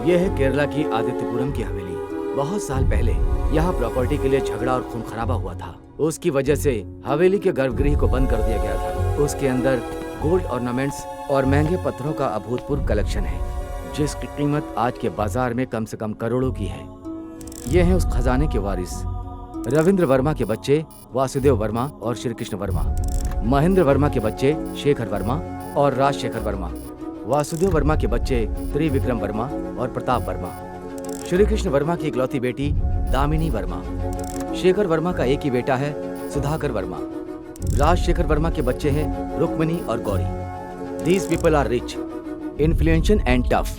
यह है केरला की आदित्यपुरम की हवेली। बहुत साल पहले यहाँ प्रॉपर्टी के लिए झगड़ा और खून खराबा हुआ था। उसकी वजह से हवेली के गर्भगृह को बंद कर दिया गया था। उसके अंदर गोल्ड ऑर्नामेंट्स और महंगे पत्थरों का अभूतपूर्व कलेक्शन है, जिसकी कीमत आज के बाजार में कम से कम करोड़ों की है। ये हैं उस खजाने के वारिस रविंद्र वर्मा के बच्चे वासुदेव वर्मा और श्री कृष्ण वर्मा, महेंद्र वर्मा के बच्चे शेखर वर्मा और राजशेखर वर्मा, वासुदेव वर्मा के बच्चे त्रिविक्रम वर्मा और प्रताप वर्मा, श्री कृष्ण वर्मा की इकलौती बेटी दामिनी वर्मा, शेखर वर्मा का एक ही बेटा है सुधाकर वर्मा, राजशेखर वर्मा के बच्चे हैं रुक्मिणी और Gauri. These people are rich, influential and tough।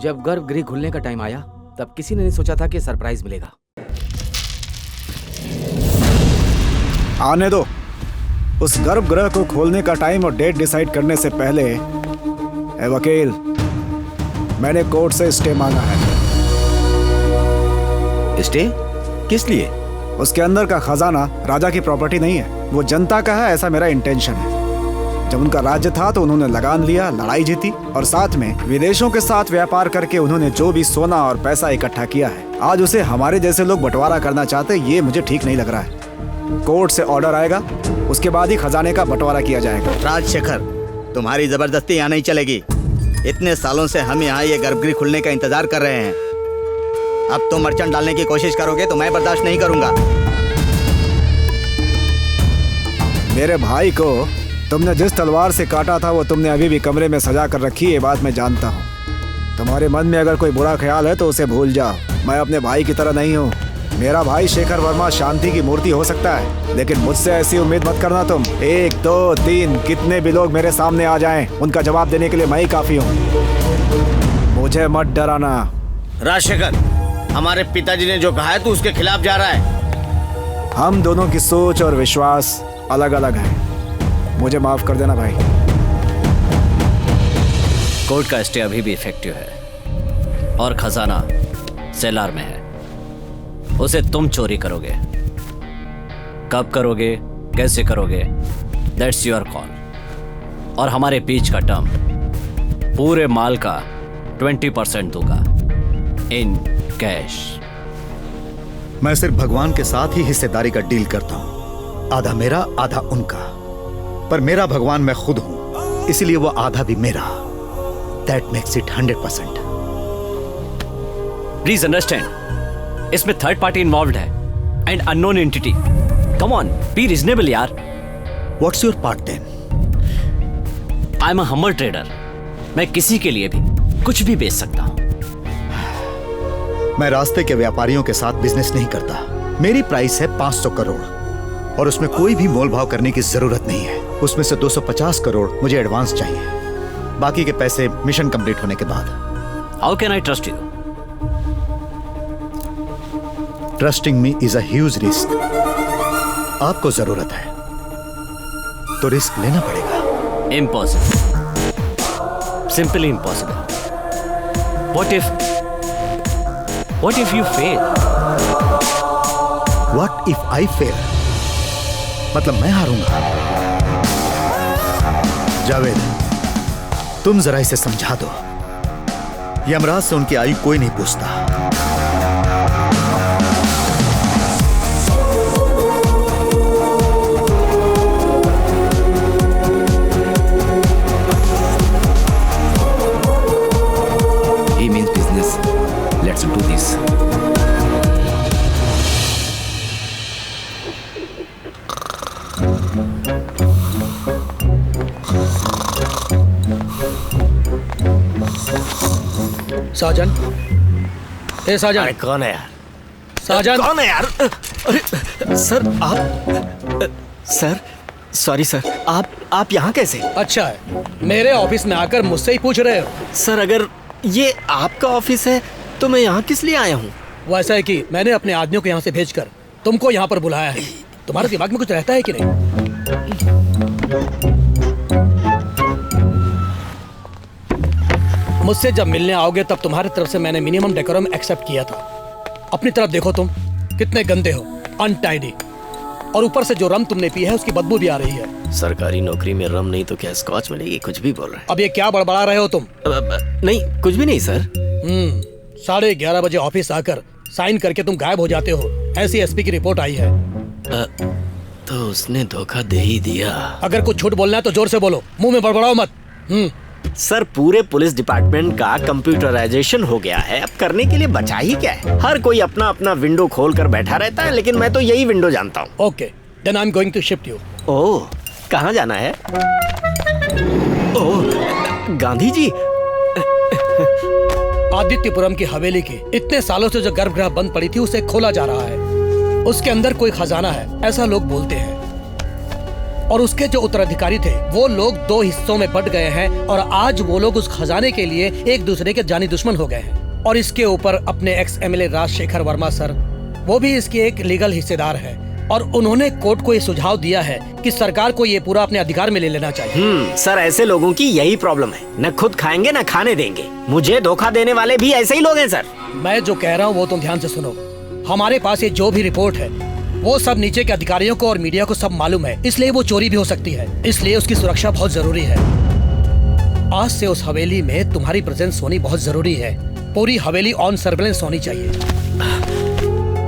जब गर्भगृह खुलने का टाइम आया तब किसी ने नहीं सोचा था कि सरप्राइज मिलेगा। आने दो। उस गर्भगृह को खोलने का टाइम और डेट डिसाइड करने से पहले ए वकील, मैंने कोर्ट से स्टे मांगा है। स्टे? किस लिए? उसके अंदर का खजाना राजा की प्रॉपर्टी नहीं है, वो जनता का है, ऐसा मेरा इंटेंशन है। जब उनका राज्य था तो उन्होंने लगान लिया, लड़ाई जीती और साथ में विदेशों के साथ व्यापार करके उन्होंने जो भी सोना और पैसा इकट्ठा किया है, आज उसे हमारे जैसे लोग बंटवारा करना चाहते, ये मुझे ठीक नहीं लग रहा है। कोर्ट से ऑर्डर आएगा, उसके बाद ही खजाने का बंटवारा किया जाएगा। राजशेखर, तुम्हारी जबरदस्ती यहाँ नहीं चलेगी। इतने सालों से हम यहाँ ये गर्भगृह खुलने का इंतजार कर रहे हैं। अब तुम मर्चेंट डालने की कोशिश करोगे तो मैं बर्दाश्त नहीं करूंगा। मेरे भाई को तुमने जिस तलवार से काटा था वो तुमने अभी भी कमरे में सजा कर रखी है, ये बात मैं जानता हूँ। तुम्हारे मन में अगर कोई बुरा ख्याल है तो उसे भूल जाओ। मैं अपने भाई की तरह नहीं हूँ। मेरा भाई शेखर वर्मा शांति की मूर्ति हो सकता है, लेकिन मुझसे ऐसी उम्मीद मत करना तुम। 1 2 3 कितने भी लोग मेरे सामने आ जाएं, उनका जवाब देने के लिए मैं ही काफी हूँ। मुझे मत डराना। राजशेखर, हमारे पिताजी ने जो कहा है तू उसके खिलाफ जा रहा है। हम दोनों की सोच और विश्वास अलग अलग है। मुझे माफ कर देना भाई। कोर्ट का स्टे अभी भी इफेक्टिव है और खजाना सेलार में है। उसे तुम चोरी करोगे। कब करोगे, कैसे करोगे, दैट्स योर कॉल। और हमारे बीच का टर्म पूरे माल का 20% दूंगा इन कैश। मैं सिर्फ भगवान के साथ ही हिस्सेदारी का डील करता हूं, आधा मेरा आधा उनका। पर मेरा भगवान मैं खुद हूं, इसलिए वो आधा भी मेरा। That makes it 100%। Please understand, इसमें थर्ड पार्टी इन्वॉल्व्ड है and unknown entity. Come on, be reasonable यार। What's your part then? I am a humble trader. मैं किसी के लिए भी कुछ भी बेच सकता हूं। मैं रास्ते के व्यापारियों के साथ बिजनेस नहीं करता। मेरी प्राइस है 500 करोड़ और उसमें कोई भी मोल भाव करने की जरूरत नहीं है। उसमें से 250 करोड़ मुझे एडवांस चाहिए, बाकी के पैसे मिशन कंप्लीट होने के बाद। How can I trust you? Trusting me is a huge risk. आपको जरूरत है तो रिस्क लेना पड़ेगा। Impossible, simply impossible. What if you fail? What if I fail? मतलब मैं हारूंगा। जावेद, तुम जरा इसे समझा दो। यमराज से उनकी आयु कोई नहीं पूछता। He means business. Let's do this. साजन, ए साजन। अरे कौन है यार? साजन कौन है यार? अरे सर, आप सर, सॉरी सर, आप यहाँ कैसे? अच्छा है, मेरे ऑफिस में आकर मुझसे ही पूछ रहे हो? सर, अगर ये आपका ऑफिस है तो मैं यहाँ किस लिए आया हूँ? वो ऐसा है कि मैंने अपने आदमियों को यहाँ से भेजकर तुमको यहाँ पर बुलाया है। तुम्हारे दिमाग में कुछ रहता है कि नहीं? मुझसे जब मिलने आओगे तब तुम्हारी तरफ से मैंने मिनिमम डेकोरम एक्सेप्ट किया था। अपनी तरफ देखो, तुम कितने गंदे हो, अनटाइडी। और ऊपर से जो रम तुमने पी है उसकी बदबू भी आ रही है। सरकारी नौकरी में रम नहीं तो क्या स्कॉच मिलेगी? कुछ भी बोल रहे अब ये क्या बड़बड़ा रहे हो तुम? नहीं, कुछ भी नहीं सर। 11:30 बजे ऑफिस आकर साइन करके तुम गायब हो जाते हो, ऐसी एसपी की रिपोर्ट आई है। तो उसने धोखा दे ही दिया। अगर कुछ झूठ बोलना है तो जोर से बोलो, मुंह में बड़बड़ाओ मत। सर, पूरे पुलिस डिपार्टमेंट का कंप्यूटराइजेशन हो गया है, अब करने के लिए बचा ही क्या है? हर कोई अपना अपना विंडो खोल कर बैठा रहता है, लेकिन मैं तो यही विंडो जानता हूँ। Okay, then I am going to shift you. Oh, कहाँ जाना है? ओह, गांधी जी। आदित्यपुरम की हवेली की इतने सालों से जो गर्भगृह बंद पड़ी थी उसे खोला जा रहा है। उसके अंदर कोई खजाना है, ऐसा लोग बोलते हैं। और उसके जो उत्तराधिकारी थे वो लोग 2 हिस्सों में बंट गए हैं और आज वो लोग उस खजाने के लिए एक दूसरे के जानी दुश्मन हो गए हैं। और इसके ऊपर अपने ex MLA Rajshekhar Verma sir, वो भी इसके एक लीगल हिस्सेदार है। और उन्होंने कोर्ट को ये सुझाव दिया है कि सरकार को ये पूरा अपने अधिकार में ले लेना चाहिए। सर, ऐसे लोगों की यही प्रॉब्लम है, न खुद खाएंगे न खाने देंगे। मुझे धोखा देने वाले भी ऐसे ही लोग हैं सर। मैं जो कह रहा हूँ वो तुम ध्यान से सुनो। हमारे पास ये जो भी रिपोर्ट है वो सब नीचे के अधिकारियों को और मीडिया को सब मालूम है, इसलिए वो चोरी भी हो सकती है। इसलिए उसकी सुरक्षा बहुत जरूरी है। आज से उस हवेली में तुम्हारी प्रेजेंस होनी बहुत जरूरी है। पूरी हवेली ऑन सर्वेलेंस होनी चाहिए।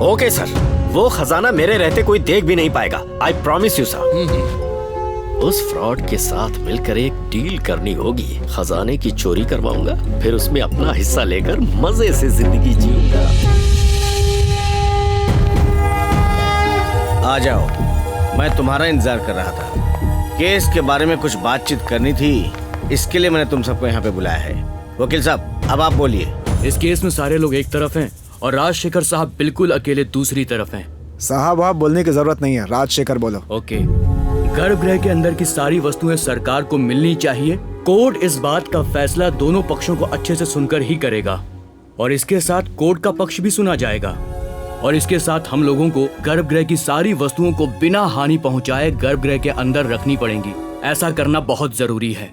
ओके सर, वो खजाना मेरे रहते कोई देख भी नहीं पाएगा। I promise you sir. उस फ्रॉड के साथ मिलकर एक डील करनी होगी। खजाने की चोरी करवाऊंगा, फिर उसमें अपना हिस्सा लेकर मजे से जिंदगी जीऊंगा। आ जाओ, मैं तुम्हारा इंतजार कर रहा था। केस के बारे में कुछ बातचीत करनी थी, इसके लिए मैंने तुम सबको यहाँ पे बुलाया है। वकील साहब, अब आप बोलिए। इस केस में सारे लोग एक तरफ हैं और राजशेखर साहब बिल्कुल अकेले दूसरी तरफ हैं। साहब आप बोलने की जरूरत नहीं है, राजशेखर बोलो। ओके, गर्भगृह के अंदर की सारी वस्तुएं सरकार को मिलनी चाहिए। कोर्ट इस बात का फैसला दोनों पक्षों को अच्छे से सुनकर ही करेगा और इसके साथ कोर्ट का पक्ष भी सुना जाएगा। और इसके साथ हम लोगों को गर्भगृह की सारी वस्तुओं को बिना हानि पहुंचाए गर्भगृह के अंदर रखनी पड़ेंगी। ऐसा करना बहुत जरूरी है।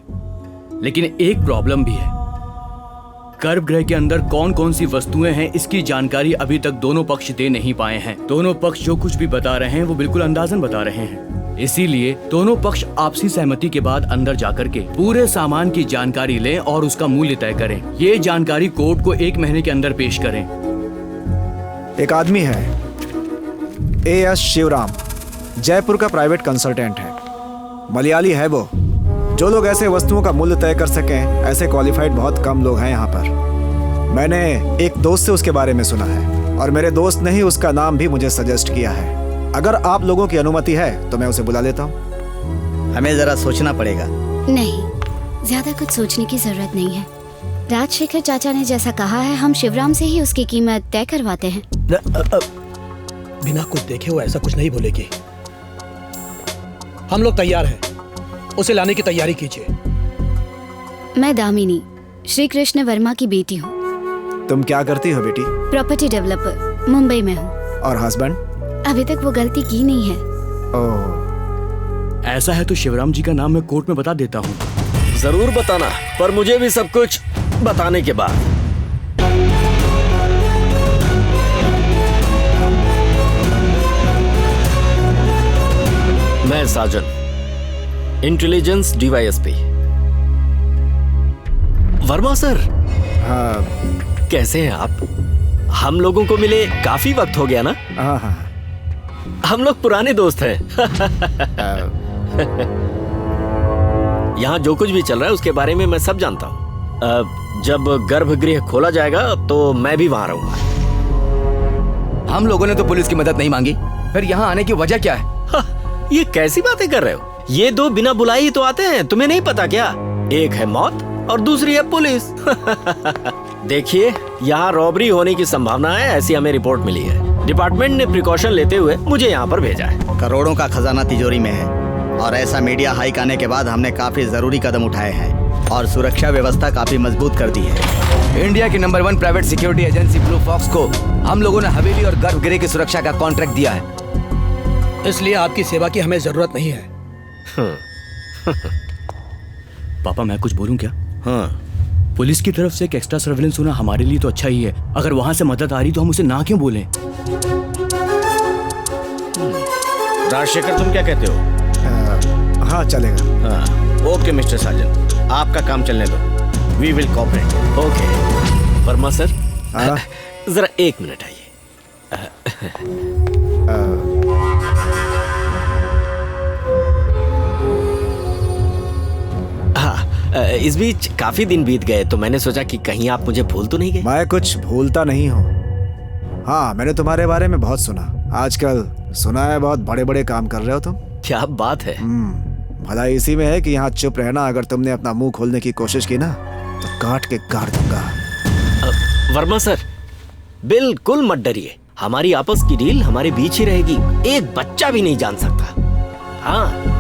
लेकिन एक प्रॉब्लम भी है, गर्भगृह के अंदर कौन कौन सी वस्तुएं हैं इसकी जानकारी अभी तक दोनों पक्ष दे नहीं पाए हैं। दोनों पक्ष जो कुछ भी बता रहे हैं वो बिल्कुल अंदाजन बता रहे हैं। इसीलिए दोनों पक्ष आपसी सहमति के बाद अंदर जाकर के पूरे सामान की जानकारी लें और उसका मूल्य तय करें। ये जानकारी कोर्ट को 1 महीने के अंदर पेश करें। एक आदमी है AS शिवराम, जयपुर का प्राइवेट कंसल्टेंट है, मलयाली है वो। जो लोग ऐसे वस्तुओं का मूल्य तय कर सकें, ऐसे क्वालिफाइड बहुत कम लोग हैं यहाँ पर। मैंने एक दोस्त से उसके बारे में सुना है और मेरे दोस्त ने ही उसका नाम भी मुझे सजेस्ट किया है। अगर आप लोगों की अनुमति है तो मैं उसे बुला लेता हूँ। हमें जरा सोचना पड़ेगा। नहीं, ज्यादा कुछ सोचने की जरूरत नहीं है। राजशेखर चाचा ने जैसा कहा है, हम शिवराम से ही उसकी कीमत तय करवाते हैं। बिना कुछ देखे वो ऐसा कुछ नहीं बोलेगी। हम लोग तैयार हैं, उसे लाने की तैयारी कीजिए। मैं दामिनी, श्री कृष्ण वर्मा की बेटी हूँ। तुम क्या करती हो बेटी? प्रॉपर्टी डेवलपर, मुंबई में हूँ। और हस्बैंड? अभी तक वो गलती की नहीं है। ओह, ऐसा है तो शिवराम जी का नाम मैं कोर्ट में बता देता हूँ। जरूर बताना, पर मुझे भी सब कुछ बताने के बाद। मैं साजन, इंटेलिजेंस DYSP। वर्मा सर। हाँ। कैसे हैं आप? हम लोगों को मिले काफी वक्त हो गया ना? हाँ हाँ। हम लोग पुराने दोस्त हैं। यहाँ जो कुछ भी चल रहा है उसके बारे में मैं सब जानता हूँ। जब गर्भगृह खोला जाएगा तो मैं भी वहाँ रहूंगा। हम लोगों ने तो पुलिस की मदद नहीं मांगी, फिर यहाँ आने की वजह क्या है? ये कैसी बातें कर रहे हो? ये 2 बिना बुलाए ही तो आते हैं, तुम्हें नहीं पता क्या? एक है मौत और दूसरी है पुलिस। देखिए, यहाँ रॉबरी होने की संभावना है, ऐसी हमें रिपोर्ट मिली है। डिपार्टमेंट ने प्रिकॉशन लेते हुए मुझे यहाँ पर भेजा है। करोड़ों का खजाना तिजोरी में है और ऐसा मीडिया हाइक आने के बाद हमने काफी जरूरी कदम उठाए हैं और सुरक्षा व्यवस्था काफी मजबूत कर दी है। इंडिया की number 1 private security agency Blue Fox को हम लोगों ने हवेली और गर्भगृह की सुरक्षा का कॉन्ट्रैक्ट दिया है। इसलिए आपकी सेवा की हमें जरूरत नहीं है। पापा, मैं कुछ बोलूं क्या? हाँ, पुलिस की तरफ से एक एक्स्ट्रा सर्वेलेंस होना हमारे लिए तो अच्छा ही है। अगर वहां से मदद आ रही तो हम उसे ना क्यों बोलें? राजशेखर, तुम क्या कहते हो? हाँ चलेगा। हाँ, ओके मिस्टर साजन, आपका काम चलने दो। We will cooperate. Okay Verma sir, हाँ? जरा एक मिनट आइए। हाँ, इस बीच काफी दिन बीत गए तो मैंने सोचा कि कहीं आप मुझे भूल तो नहीं गए। मैं कुछ भूलता नहीं हूँ। हाँ, मैंने तुम्हारे बारे में बहुत सुना। आजकल सुना है बहुत बड़े बड़े काम कर रहे हो तुम। क्या बात है। भला इसी में है कि यहाँ चुप रहना। अगर तुमने अपना मुंह खोलने की कोशिश की ना तो काट के गाड़ दूंगा। वर्मा सर, बिल्कुल मत डरिए, हमारी आपस की डील हमारे बीच ही रहेगी, एक बच्चा भी नहीं जान सकता। हाँ